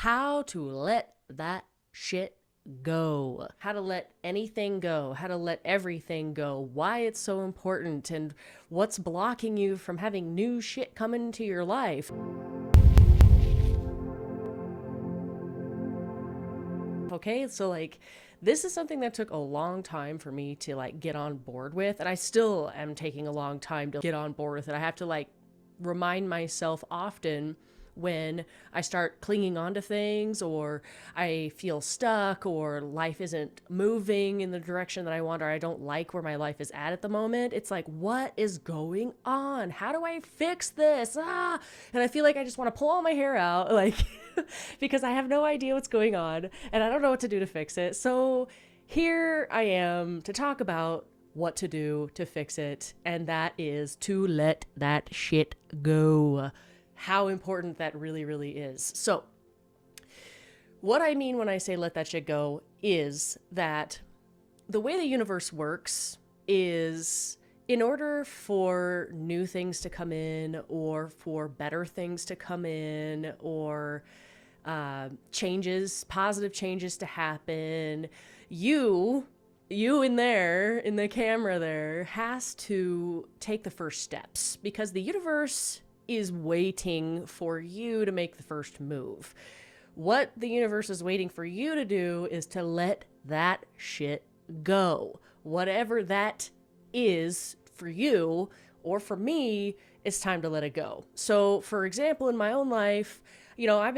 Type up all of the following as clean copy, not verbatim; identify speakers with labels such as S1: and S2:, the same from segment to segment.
S1: how to let that shit go, how to let anything go, how to let everything go, why it's so important, and what's blocking you from having new shit come into your life. Okay, so this is something that took a long time for me to get on board with, and I still am taking a long time to get on board with it. I have to remind myself often when I start clinging on to things, or I feel stuck, or life isn't moving in the direction that I want, or I don't like where my life is at the moment. It's like, what is going on? How do I fix this? And I feel like I just want to pull all my hair out, because I have no idea what's going on and I don't know what to do to fix it. So here I am to talk about what to do to fix it, and that is to let that shit go. How important that really, really is. So, what I mean when I say let that shit go is that the way the universe works is, in order for new things to come in, or for better things to come in, or changes, positive changes to happen, you in there, in the camera there, has to take the first steps, because the universe is waiting for you to make the first move. What the universe is waiting for you to do is to let that shit go. Whatever that is for you or for me, it's time to let it go. So, for example, in my own life, I've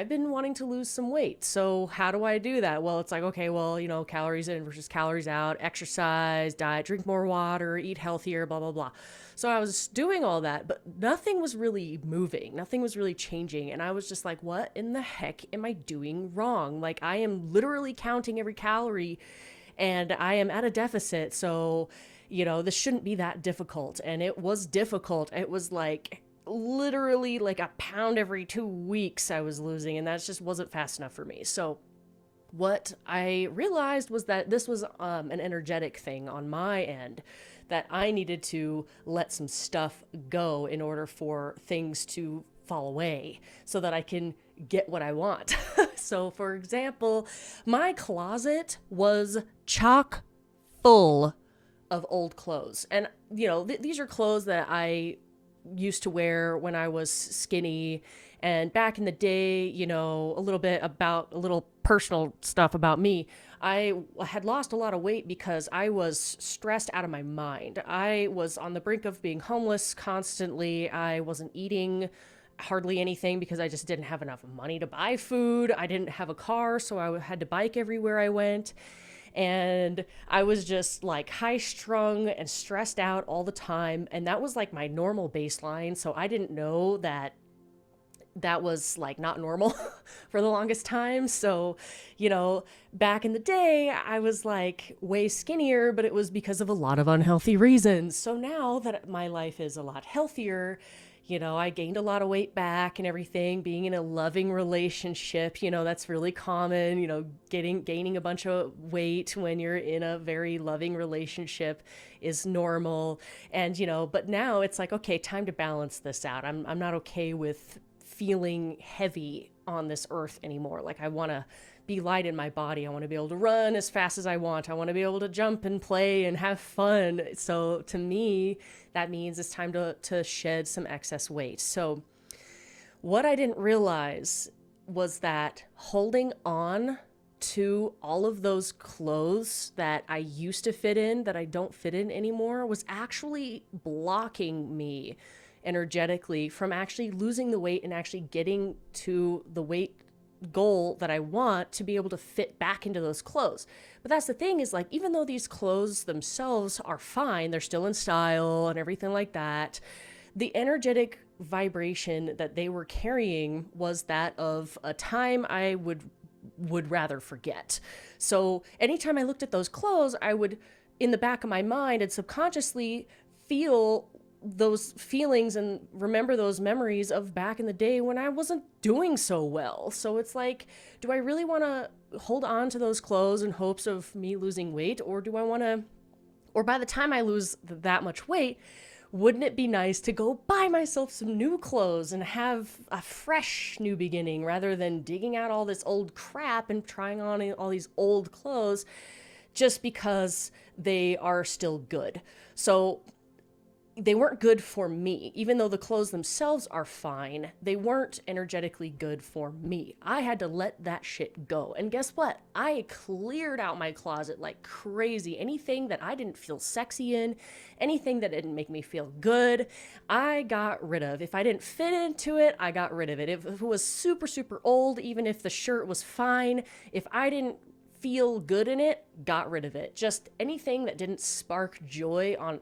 S1: been wanting to lose some weight. So how do I do that? Well, it's like, okay, well, calories in versus calories out, exercise, diet, drink more water, eat healthier, blah, blah, blah. So I was doing all that, but nothing was really moving. Nothing was really changing. And I was just like, what in the heck am I doing wrong? I am literally counting every calorie and I am at a deficit. So, this shouldn't be that difficult. And it was difficult. It was literally a pound every 2 weeks I was losing, and that just wasn't fast enough for me. So what I realized was that this was an energetic thing on my end, that I needed to let some stuff go in order for things to fall away so that I can get what I want. So, for example, my closet was chock full of old clothes. And, these are clothes that I used to wear when I was skinny. And back in the day, a little personal stuff about me. I had lost a lot of weight because I was stressed out of my mind. I was on the brink of being homeless constantly. I wasn't eating hardly anything because I just didn't have enough money to buy food. I didn't have a car, so I had to bike everywhere I went. And I was just high strung and stressed out all the time. And that was my normal baseline. So I didn't know that was not normal for the longest time. So, back in the day, I was way skinnier, but it was because of a lot of unhealthy reasons. So now that my life is a lot healthier, I gained a lot of weight back and everything, being in a loving relationship, that's really common, gaining a bunch of weight when you're in a very loving relationship is normal. And, but now it's okay, time to balance this out. I'm not okay with feeling heavy on this earth anymore. I want to be light in my body. I want to be able to run as fast as I want. I want to be able to jump and play and have fun. So to me, that means it's time to shed some excess weight. So what I didn't realize was that holding on to all of those clothes that I used to fit in, that I don't fit in anymore, was actually blocking me energetically from actually losing the weight and actually getting to the weight goal that I want to be able to fit back into those clothes. But that's the thing is even though these clothes themselves are fine, they're still in style and everything like that, the energetic vibration that they were carrying was that of a time I would rather forget. So anytime I looked at those clothes, I would, in the back of my mind and subconsciously, feel those feelings and remember those memories of back in the day when I wasn't doing so well. So it's do I really want to hold on to those clothes in hopes of me losing weight? Or do I want to, or by the time I lose that much weight, Wouldn't it be nice to go buy myself some new clothes and have a fresh new beginning rather than digging out all this old crap and trying on all these old clothes just because they are still good? So they weren't good for me. Even though the clothes themselves are fine, they weren't energetically good for me. I had to let that shit go. And guess what? I cleared out my closet like crazy. Anything that I didn't feel sexy in, anything that didn't make me feel good, I got rid of. If I didn't fit into it, I got rid of it. If it was super, super old, even if the shirt was fine, if I didn't feel good in it, got rid of it. Just anything that didn't spark joy on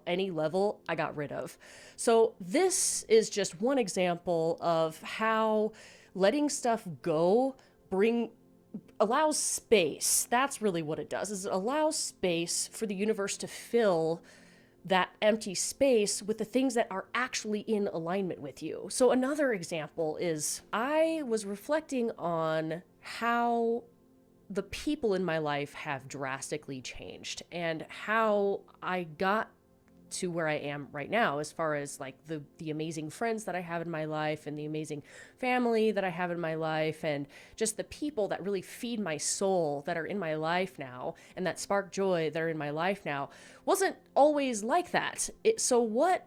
S1: any level, I got rid of. So this is just one example of how letting stuff go allows space. That's really what it does, is it allows space for the universe to fill that empty space with the things that are actually in alignment with you. So another example is I was reflecting on how the people in my life have drastically changed and how I got to where I am right now, as far as like the amazing friends that I have in my life and the amazing family that I have in my life and just the people that really feed my soul that are in my life now and that spark joy that are in my life now wasn't always like that. So what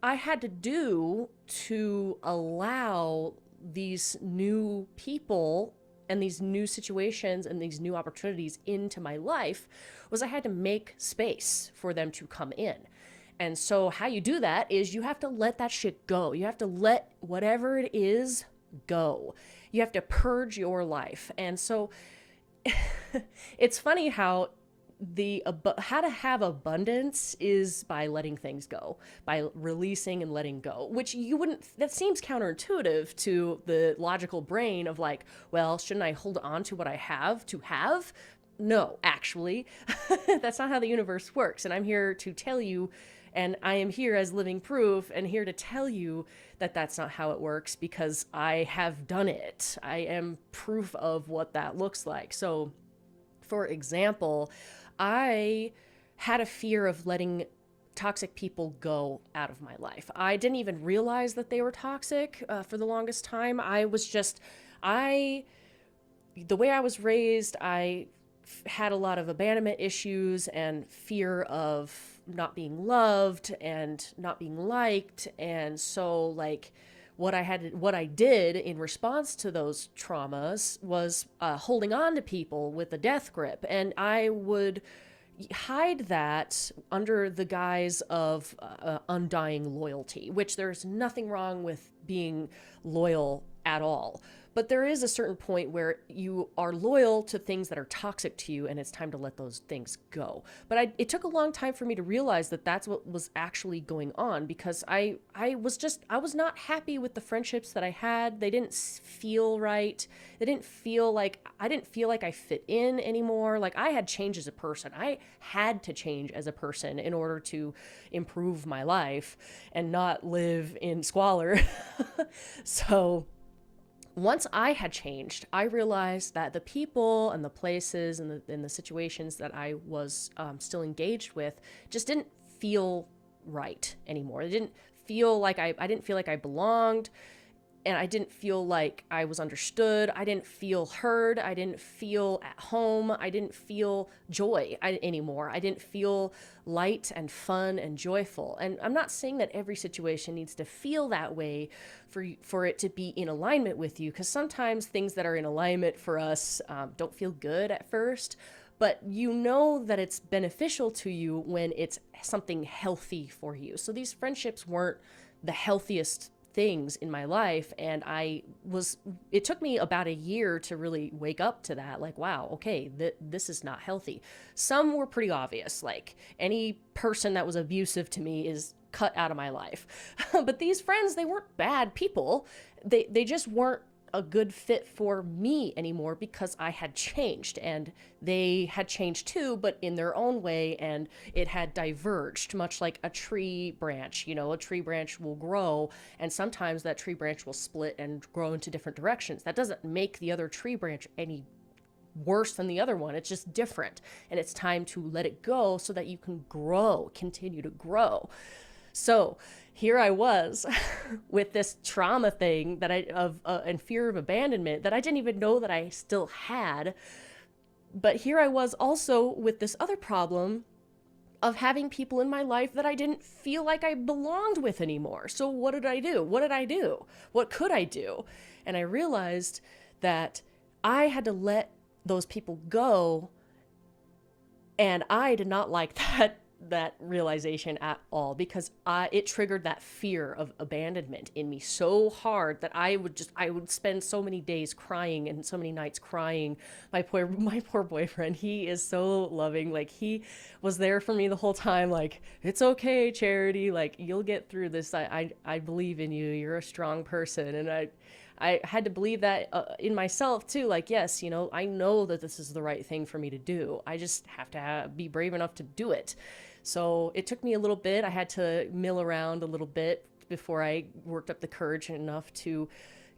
S1: I had to do to allow these new people and these new situations and these new opportunities into my life was I had to make space for them to come in. And so how you do that is you have to let that shit go. You have to let whatever it is go. You have to purge your life. And so it's funny how how to have abundance is by letting things go, by releasing and letting go, which that seems counterintuitive to the logical brain of like, well, shouldn't I hold on to what I have to have? No, actually, that's not how the universe works. And I'm here to tell you, and I am here as living proof and here to tell you that that's not how it works, because I have done it. I am proof of what that looks like. So, for example, I had a fear of letting toxic people go out of my life. I didn't even realize that they were toxic for the longest time. The way I was raised, I had a lot of abandonment issues and fear of not being loved and not being liked. And so like what I did in response to those traumas was holding on to people with a death grip. And I would hide that under the guise of undying loyalty, which there's nothing wrong with being loyal at all. But there is a certain point where you are loyal to things that are toxic to you, and it's time to let those things go. But it took a long time for me to realize that that's what was actually going on, because I was not happy with the friendships that I had. They didn't feel right. I didn't feel like I fit in anymore. Like I had changed as a person. I had to change as a person in order to improve my life and not live in squalor. So once I had changed, I realized that the people and the places and the situations that I was still engaged with just didn't feel right anymore. It didn't feel like I didn't feel like I belonged, and I didn't feel like I was understood. I didn't feel heard. I didn't feel at home. I didn't feel joy anymore. I didn't feel light and fun and joyful. And I'm not saying that every situation needs to feel that way for it to be in alignment with you, because sometimes things that are in alignment for us don't feel good at first. But you know that it's beneficial to you when it's something healthy for you. So these friendships weren't the healthiest things in my life, and it took me about a year to really wake up to that, like, wow, okay, this is not healthy. Some were pretty obvious, like any person that was abusive to me is cut out of my life. But these friends, they weren't bad people. They just weren't a good fit for me anymore, because I had changed and they had changed too, but in their own way, and it had diverged, much like a tree branch. You know, a tree branch will grow, and sometimes that tree branch will split and grow into different directions. That doesn't make the other tree branch any worse than the other one. It's just different, and it's time to let it go so that you can continue to grow. So here I was with this trauma thing that and fear of abandonment that I didn't even know that I still had. But here I was also with this other problem of having people in my life that I didn't feel like I belonged with anymore. So what did I do? What did I do? What could I do? And I realized that I had to let those people go, and I did not like that realization at all, because it triggered that fear of abandonment in me so hard that I would spend so many days crying and so many nights crying. My poor boyfriend, he is so loving. Like, he was there for me the whole time, like, it's okay, Charity, like, you'll get through this. I believe in you. You're a strong person. And I had to believe that in myself too. Like, yes, I know that this is the right thing for me to do. I just have to be brave enough to do it. So it took me a little bit. I had to mill around a little bit before I worked up the courage enough to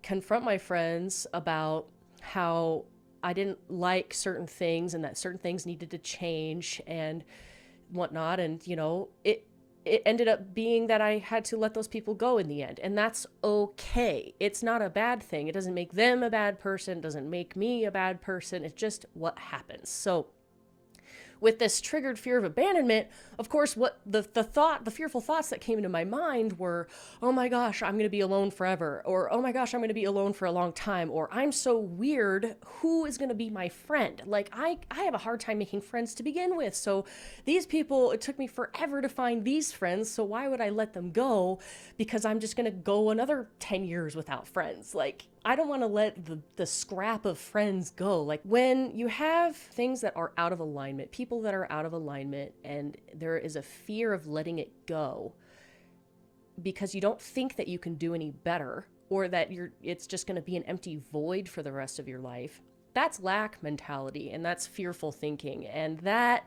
S1: confront my friends about how I didn't like certain things and that certain things needed to change and whatnot. And, it ended up being that I had to let those people go in the end. And that's okay. It's not a bad thing. It doesn't make them a bad person. It doesn't make me a bad person. It's just what happens. So with this triggered fear of abandonment, of course, what the fearful thoughts that came into my mind were, oh my gosh, I'm going to be alone forever. Or, oh my gosh, I'm going to be alone for a long time. Or, I'm so weird. Who is going to be my friend? Like, I have a hard time making friends to begin with. So these people, it took me forever to find these friends. So why would I let them go? Because I'm just going to go another 10 years without friends. Like, I don't want to let the scrap of friends go. Like, when you have things that are out of alignment, people that are out of alignment, and there is a fear of letting it go because you don't think that you can do any better, or that it's just going to be an empty void for the rest of your life, that's lack mentality, and that's fearful thinking. And that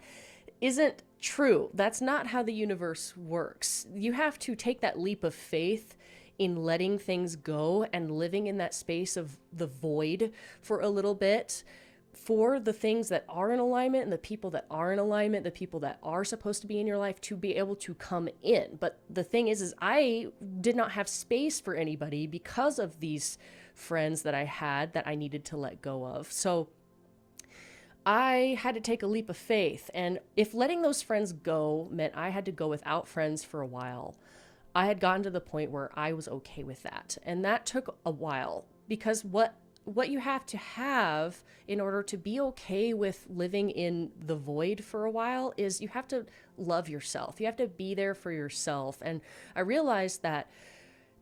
S1: isn't true. That's not how the universe works. You have to take that leap of faith in letting things go and living in that space of the void for a little bit, for the things that are in alignment and the people that are in alignment, the people that are supposed to be in your life, to be able to come in. But the thing is I did not have space for anybody because of these friends that I had that I needed to let go of. So I had to take a leap of faith. And if letting those friends go meant I had to go without friends for a while, I had gotten to the point where I was okay with that. And that took a while, because what you have to have in order to be okay with living in the void for a while is you have to love yourself. You have to be there for yourself. And I realized that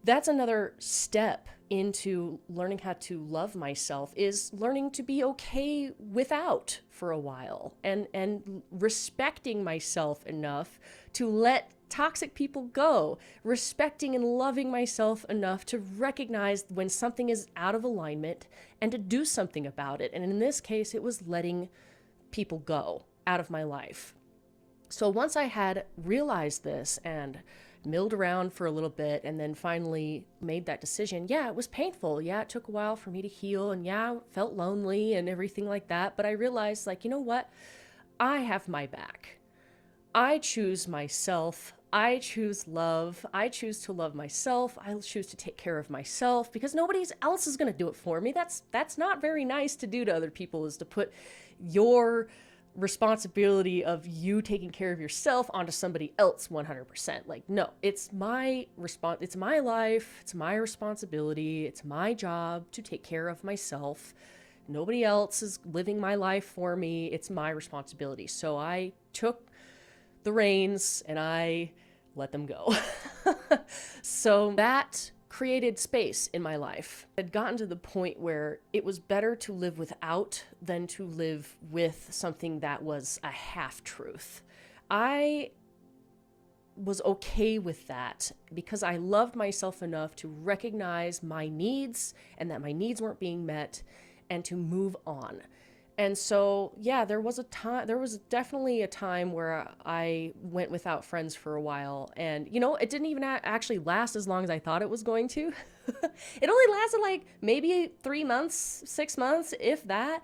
S1: that's another step into learning how to love myself, is learning to be okay without for a while, and respecting myself enough to let toxic people go, respecting and loving myself enough to recognize when something is out of alignment and to do something about it. And in this case, it was letting people go out of my life. So once I had realized this and milled around for a little bit and then finally made that decision, yeah, it was painful. Yeah, it took a while for me to heal, and yeah, felt lonely and everything like that. But I realized, like, you know what? I have my back. I choose myself. I choose love. I choose to love myself. I choose to take care of myself, because nobody else is going to do it for me. That's not very nice to do to other people, is to put your responsibility of you taking care of yourself onto somebody else 100%. Like, no, it's my it's my life, it's my responsibility, it's my job to take care of myself. Nobody else is living my life for me. It's my responsibility. So I took the reins and I let them go. So that created space in my life. I'd gotten to the point where it was better to live without than to live with something that was a half-truth. I was okay with that because I loved myself enough to recognize my needs and that my needs weren't being met, and to move on. And so, yeah, there was definitely a time where I went without friends for a while, and, it didn't even actually last as long as I thought it was going to. It only lasted like maybe 3 months, 6 months, if that,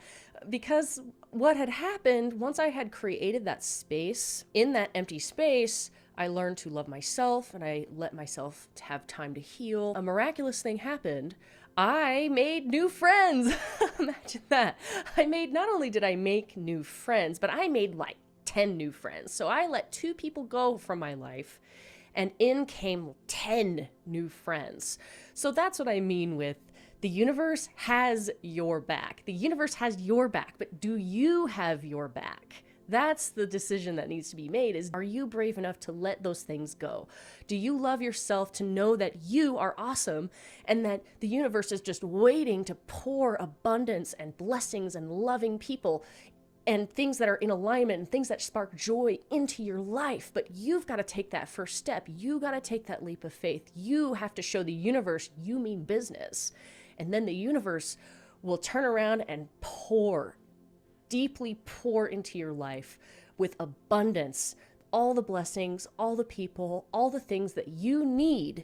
S1: because what had happened once I had created that space, in that empty space, I learned to love myself and I let myself have time to heal. A miraculous thing happened. I made new friends. Imagine that. Not only did I make new friends, but I made like 10 new friends. So I let 2 people go from my life and in came 10 new friends. So that's what I mean with the universe has your back. The universe has your back, but do you have your back? That's the decision that needs to be made is, are you brave enough to let those things go? Do you love yourself to know that you are awesome and that the universe is just waiting to pour abundance and blessings and loving people and things that are in alignment and things that spark joy into your life? But you've got to take that first step. You got to take that leap of faith. You have to show the universe you mean business. And then the universe will turn around and deeply pour into your life with abundance, all the blessings, all the people, all the things that you need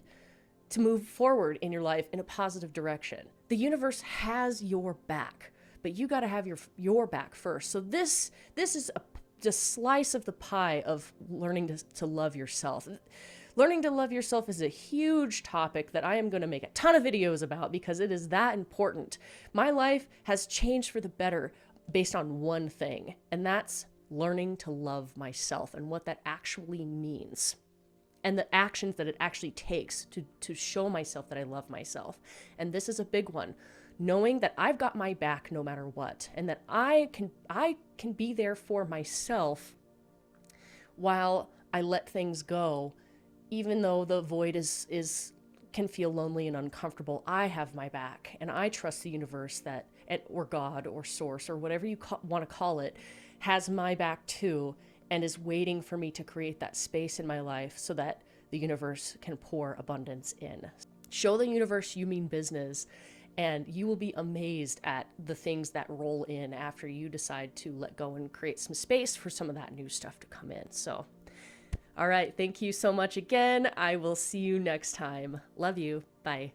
S1: to move forward in your life in a positive direction. The universe has your back, but you got to have your back first. So this is just slice of the pie of learning to love yourself. Learning to love yourself is a huge topic that I am going to make a ton of videos about because it is that important. My life has changed for the better based on one thing, and that's learning to love myself and what that actually means and the actions that it actually takes to show myself that I love myself. And this is a big one. Knowing that I've got my back no matter what, and that I can be there for myself while I let things go, even though the void can feel lonely and uncomfortable. I have my back, and I trust the universe or God or source or whatever you want to call it, has my back too, and is waiting for me to create that space in my life so that the universe can pour abundance in. Show the universe you mean business, and you will be amazed at the things that roll in after you decide to let go and create some space for some of that new stuff to come in. So, all right, thank you so much again. I will see you next time. Love you. Bye.